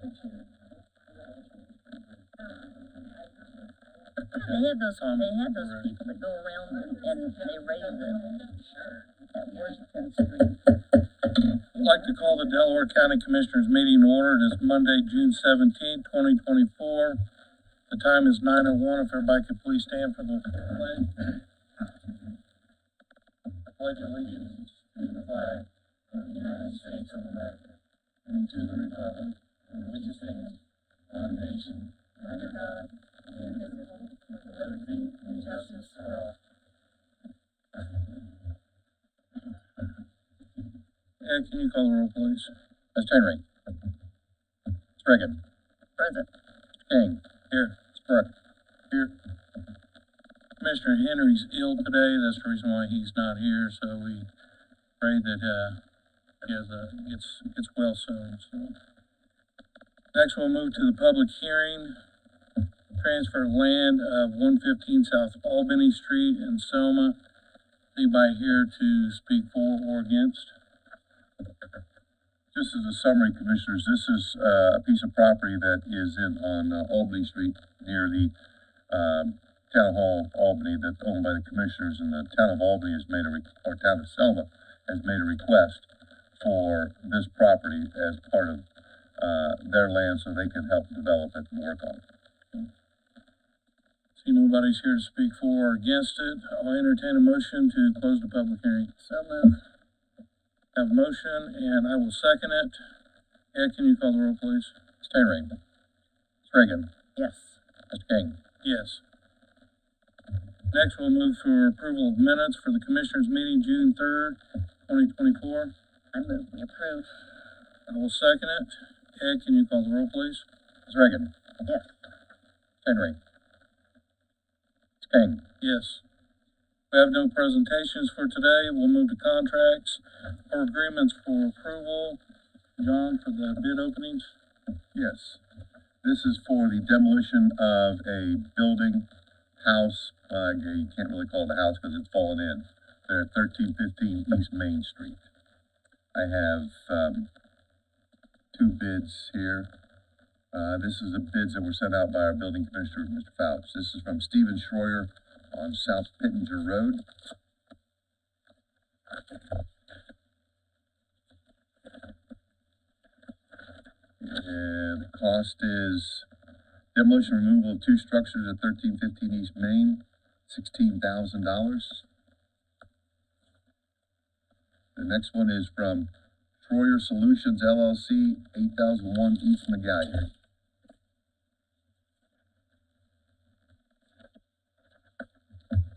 They had those people that go around and they raise it at Washington Street. I'd like to call the Delaware County Commissioners meeting to order. It is Monday, June 17th, 2024. The time is 9:01. If everybody could please stand for the pledge. I pledge allegiance to the flag of the United States of America and to the republic for which it stands, one nation, under God, indivisible, with liberty and justice for all. Ed, can you call the roll, please? Mr. Henry. Mr. Reagan. Present. King. Here. Mr. Burke. Here. Commissioner Henry's ill today. That's the reason why he's not here. So we pray that he gets well soon. So next, we'll move to the public hearing. Transfer land of 115 South Albany Street in Selma. Anybody here to speak for or against? Just as a summary, Commissioners, this is a piece of property that is on Albany Street near the Town Hall Albany that's owned by the Commissioners, and the Town of Albany has made or Town of Selma has made a request for this property as part of their land so they can help develop it and work on it. See nobody's here to speak for or against it. I'll entertain a motion to close the public hearing. So moved. Have a motion, and I will second it. Ed, can you call the roll, please? Mr. Henry. Mr. Reagan. Yes. Mr. King. Yes. Next, we'll move for approval of minutes for the Commissioners' meeting June 3rd, 2024. I move we approve. I will second it. Ed, can you call the roll, please? Mr. Reagan. Yes. Mr. Henry. Mr. King. Yes. We have no presentations for today. We'll move to contracts or agreements for approval. John, for the bid openings. Yes. This is for the demolition of a building, house. You can't really call it a house because it's fallen in. They're at 1315 East Main Street. I have two bids here. This is the bids that were sent out by our building commissioner, Mr. Fouch. This is from Stephen Schroyer on South Pittenger Road. And the cost is demolition removal of two structures at 1315 East Main, $16,000. The next one is from Schroyer Solutions LLC, 8001 East McGuire.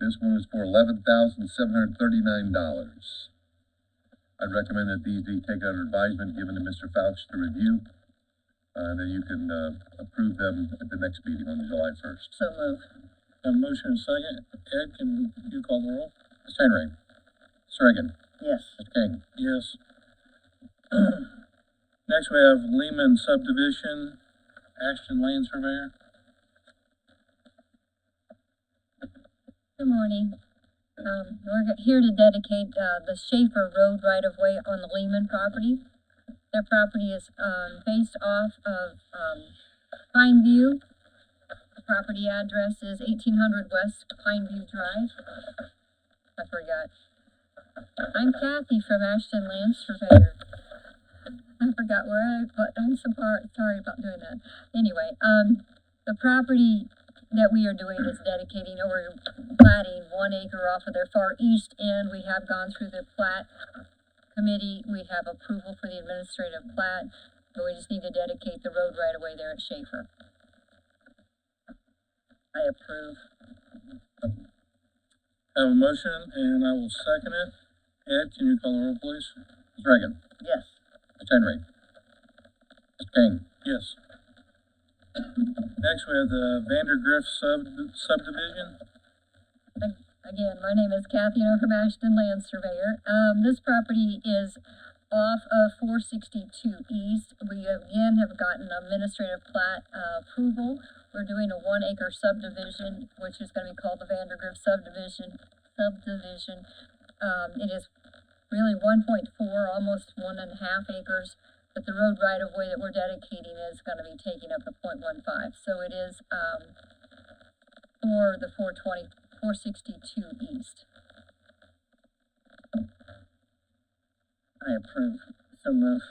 This one is for $11,739. I'd recommend that these be taken under advisement, given to Mr. Fouch to review. Then you can approve them at the next meeting on July 1st. So moved. Have a motion and a second. Ed, can you call the roll? Mr. Henry. Mr. Reagan. Yes. Mr. King. Yes. Next, we have Lehman Subdivision, Ashton Land Surveyor. Good morning. We're here to dedicate the Schaefer Road right-of-way on the Lehman property. Their property is based off of Pineview. The property address is 1800 West Pineview Drive. I forgot. I'm Kathy from Ashton Land Surveyor. I forgot but I'm sorry about doing that. Anyway, the property that we are doing is dedicating or platting 1 acre off of their far east end. We have gone through the plat committee. We have approval for the administrative plat, but we just need to dedicate the road right away there at Schaefer. I approve. I have a motion, and I will second it. Ed, can you call the roll, please? Mr. Reagan. Yes. Mr. Henry. Mr. King. Yes. Next, we have the Vandergrift subdivision. Again, my name is Kathy, and I'm from Ashton Land Surveyor. This property is off of 462 East. We again have gotten administrative plat approval. We're doing a 1 acre subdivision, which is going to be called the Vandergrift subdivision. It is really 1.4, almost 1.5 acres. but the road right-of-way that we're dedicating is gonna be taking up the 0.15. So it is, for the 462 east. I approve. So move.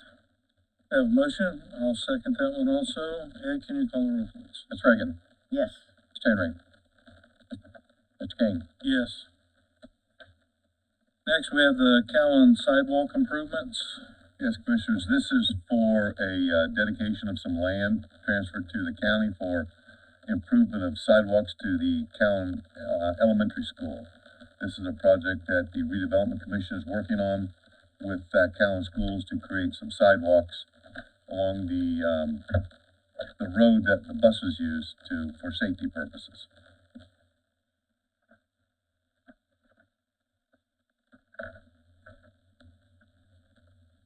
Have a motion, I'll second that one also. Ed, can you call the roll, please? Ms. Reagan. Yes. Mr. Henry. Mr. King. Yes. Next, we have the Cowan sidewalk improvements. Yes, Commissioners, this is for a dedication of some land transferred to the county for improvement of sidewalks to the Cowan Elementary School. This is a project that the Redevelopment Commission is working on with Cowan Schools to create some sidewalks along the road that the buses use for safety purposes.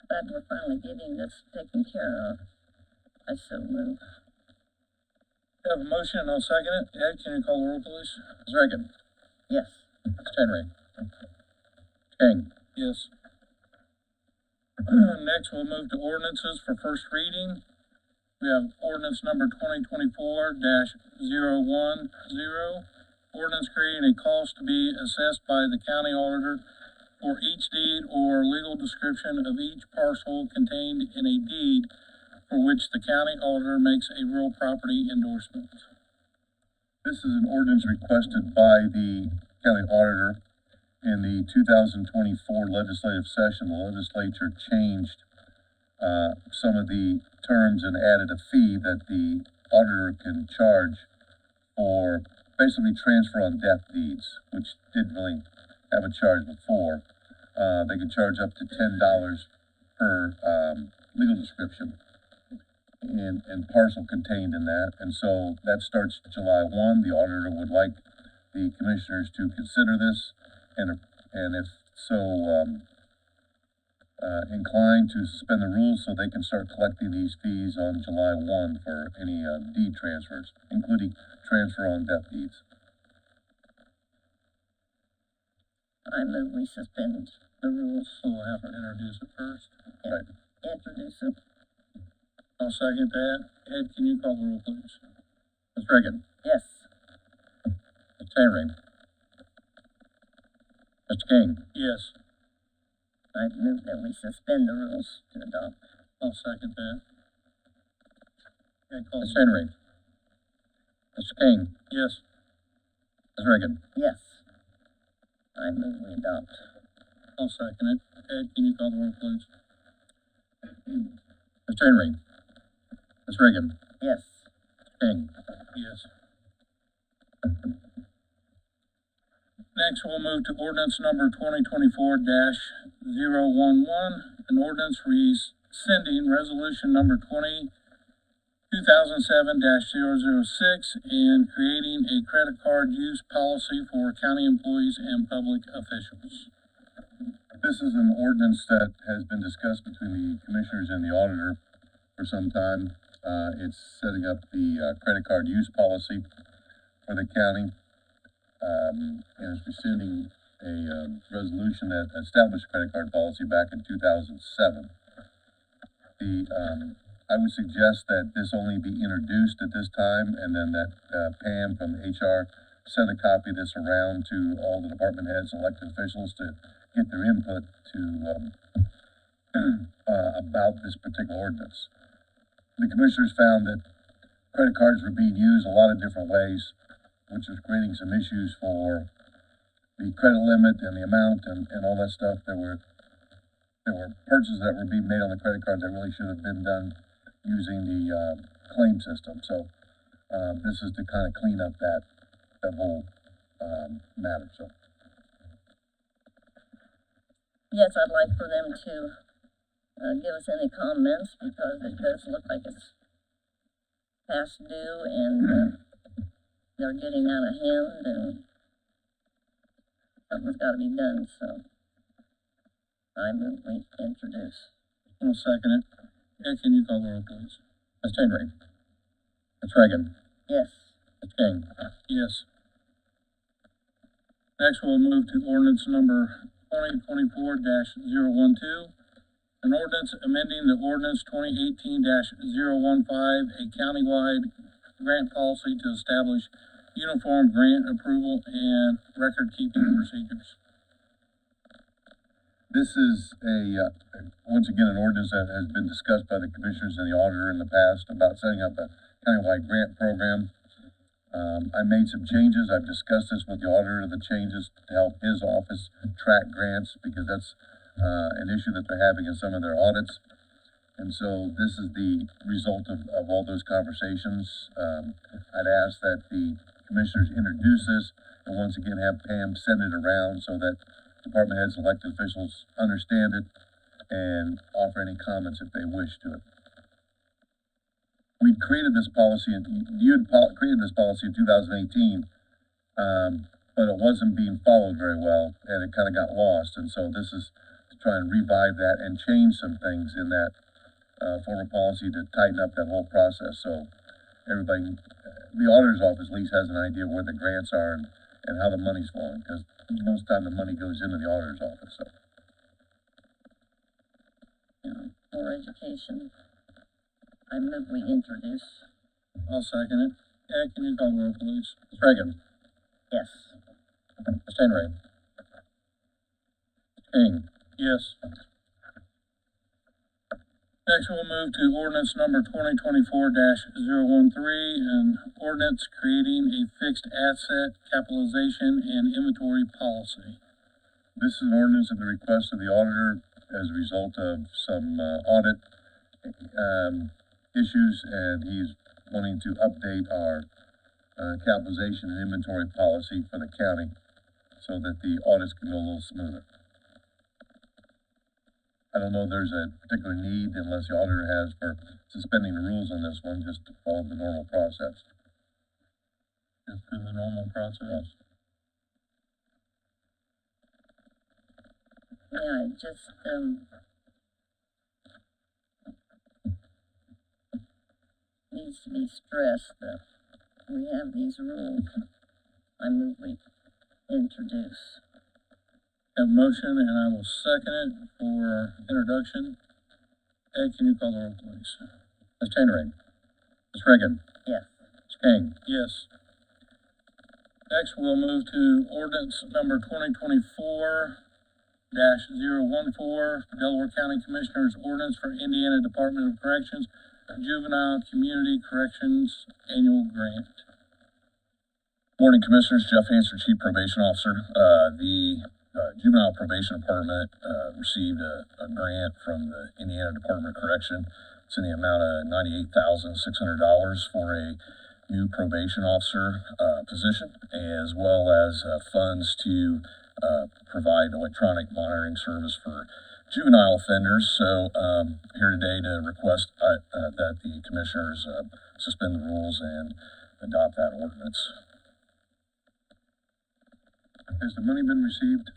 Glad we're finally getting this taken care of. I so move. Have a motion, I'll second it. Ed, can you call the roll, please? Ms. Reagan. Yes. Mr. Henry. King. Yes. Next, we'll move to ordinances for first reading. We have ordinance number 2024-010. Ordinance creating a cost to be assessed by the county auditor for each deed or legal description of each parcel contained in a deed for which the county auditor makes a real property endorsement. This is an ordinance requested by the county auditor. In the 2024 legislative session, the legislature changed some of the terms and added a fee that the auditor can charge for basically transfer on death deeds, which didn't really have a charge before. They can charge up to $10 per legal description and parcel contained in that. And so that starts July 1. The auditor would like the commissioners to consider this and if so inclined, to suspend the rules so they can start collecting these fees on July 1 for any deed transfers, including transfer on death deeds. I move we suspend the rules. So we'll have to introduce it first. Right. Introduce it. I'll second that. Ed, can you call the roll, please? Ms. Reagan. Yes. Mr. Henry. Mr. King. Yes. I move that we suspend the rules to adopt. I'll second that. Ed, call Mr. the Henry. Mr. King. Yes. Ms. Reagan. Yes. I move we adopt. I'll second it. Ed, can you call the roll, please? Mr. Henry. Ms. Reagan. Yes. Mr. King. Yes. Next, we'll move to ordinance number 2024-011, an ordinance rescinding resolution number 2007-006 and creating a credit card use policy for county employees and public officials. This is an ordinance that has been discussed between the commissioners and the auditor for some time. It's setting up the credit card use policy for the county. And it's rescinding a resolution that established credit card policy back in 2007. I would suggest that this only be introduced at this time, and then that Pam from HR send a copy of this around to all the department heads and elected officials to get their input to about this particular ordinance. The commissioners found that credit cards were being used a lot of different ways, which is creating some issues for the credit limit and the amount and all that stuff. There were purchases that were being made on the credit cards that really should have been done using the claim system. So this is to kind of clean up that whole matter. So Yes, I'd like for them to give us any comments because it does look like it's past due and they're getting out of hand and something's got to be done. So I move we introduce. I'll second it. Ed, can you call the roll, please? Mr. Henry. Ms. Reagan. Yes. Mr. King. Yes. Next, we'll move to ordinance number 2024-012, An ordinance amending the ordinance 2018-015, a countywide grant policy to establish uniform grant approval and record-keeping procedures. This is once again, an ordinance that has been discussed by the commissioners and the auditor in the past about setting up a countywide grant program. I made some changes. I've discussed this with the auditor, the changes to help his office track grants, because that's an issue that they're having in some of their audits. And so this is the result of all those conversations. I'd ask that the commissioners introduce this, and once again have Pam send it around so that department heads, elected officials understand it and offer any comments if they wish to it. We created this policy, and you had created this policy in 2018, but it wasn't being followed very well, and it kind of got lost. And so this is to try and revive that and change some things in that former policy to tighten up that whole process. So everybody, the auditor's office at least has an idea of where the grants are and how the money's flowing, because most of the time the money goes into the auditor's office. So. For education, I move we introduce. I'll second it. Ed, can you call the roll, please? Ms. Reagan. Yes. Ms. Henry. King. Yes. Next, we'll move to ordinance number 2024-013, an ordinance creating a fixed asset capitalization and inventory policy. This is an ordinance at the request of the auditor as a result of some audit issues, and he's wanting to update our capitalization and inventory policy for the county so that the audits can go a little smoother. I don't know if there's a particular need, unless the auditor has, for suspending the rules on this one, just to follow the normal process. Just through the normal process. Yeah, it just, needs to be stressed that we have these rules. I move we introduce. Have a motion, and I will second it for introduction. Ed, can you call the roll, please? Ms. Henry. Ms. Reagan. Yes. Ms. King. Yes. Next, we'll move to ordinance number 2024-014, Delaware County Commissioners Ordinance for Indiana Department of Corrections, Juvenile Community Corrections Annual Grant. Morning, Commissioners. Jeff Hanser, Chief Probation Officer. The Juvenile Probation Department received a grant from the Indiana Department of Correction. It's in the amount of $98,600 for a new probation officer position, as well as funds to provide electronic monitoring service for juvenile offenders. So here today to request that the Commissioners suspend the rules and adopt that ordinance. Has the money been received?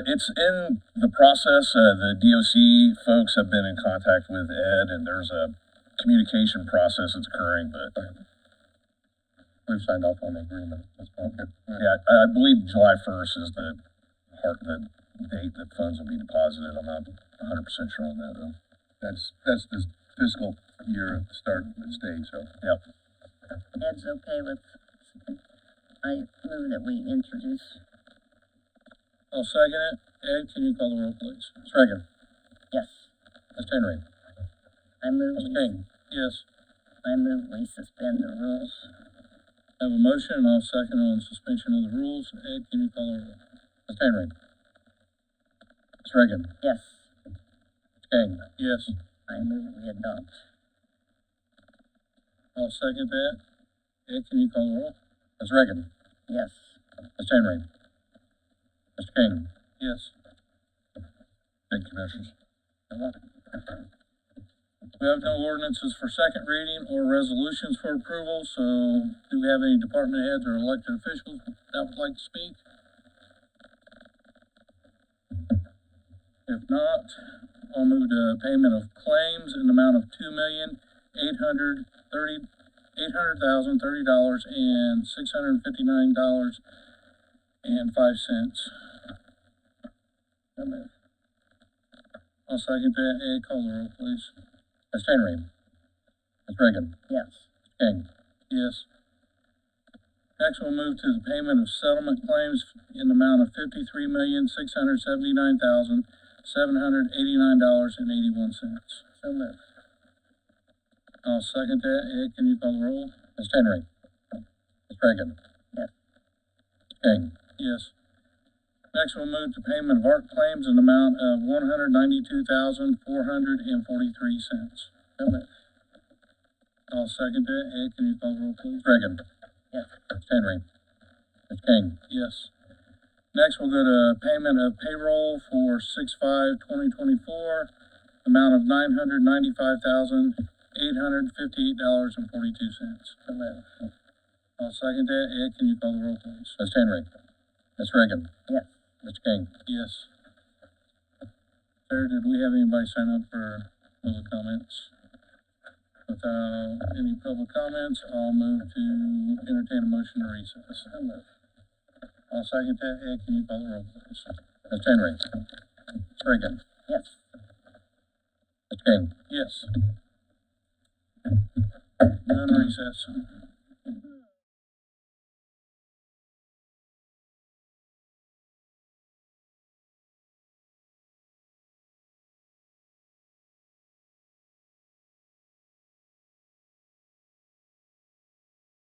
It's in the process. The DOC folks have been in contact with Ed, and there's a communication process that's occurring, but We've signed off on the agreement. Okay. yeah, I believe July 1st is the date that funds will be deposited. I'm not 100% sure on that, though. That's this fiscal year at the start of the stage, so. Yep. Ed's okay with, I move that we introduce. I'll second it. Ed, can you call the roll, please? Ms. Reagan. Yes. Ms. Henry. I move Ms. we, King. Yes. I move we suspend the rules. Have a motion, and I'll second on suspension of the rules. Ed, can you call the roll? Ms. Henry. Ms. Reagan. Yes. Ms. King. Yes. I move we adopt. I'll second that. Ed, can you call the roll? Ms. Reagan. Yes. Ms. Henry. Mr. King. Yes. Thank you, Commissioners. We have no ordinances for second reading or resolutions for approval, so do we have any department heads or elected officials that would like to speak? If not, I'll move to payment of claims in the amount of $2,800,030 and $659.05. So move. I'll second that. Ed, call the roll, please. Ms. Henry. Ms. Reagan. Yes. King. Yes. Next, we'll move to the payment of settlement claims in the amount of $53,679,789.81. So moved. I'll second that. Ed, can you call the roll? Ms. Henry. Ms. Reagan. Yes. King. Yes. Next, we'll move to payment of art claims in the amount of $192,443. So moved. I'll second that. Ed, can you call the roll, please? Ms. Reagan. Yes. Ms. Henry. Ms. King. Yes. Next, we'll go to payment of payroll for 6/5/2024, amount of $995,858.42. So moved. I'll second that. Ed, can you call the roll, please? Ms. Henry. Ms. Reagan. Yes. Mr. King. Yes. Sir, did we have anybody sign up for public comments? Without any public comments, I'll move to entertain a motion to recess. So moved. I'll second that. Ed, can you call the roll, please? Ms. Henry. Ms. Reagan. Yes. Mr. King. Yes. We're in recess.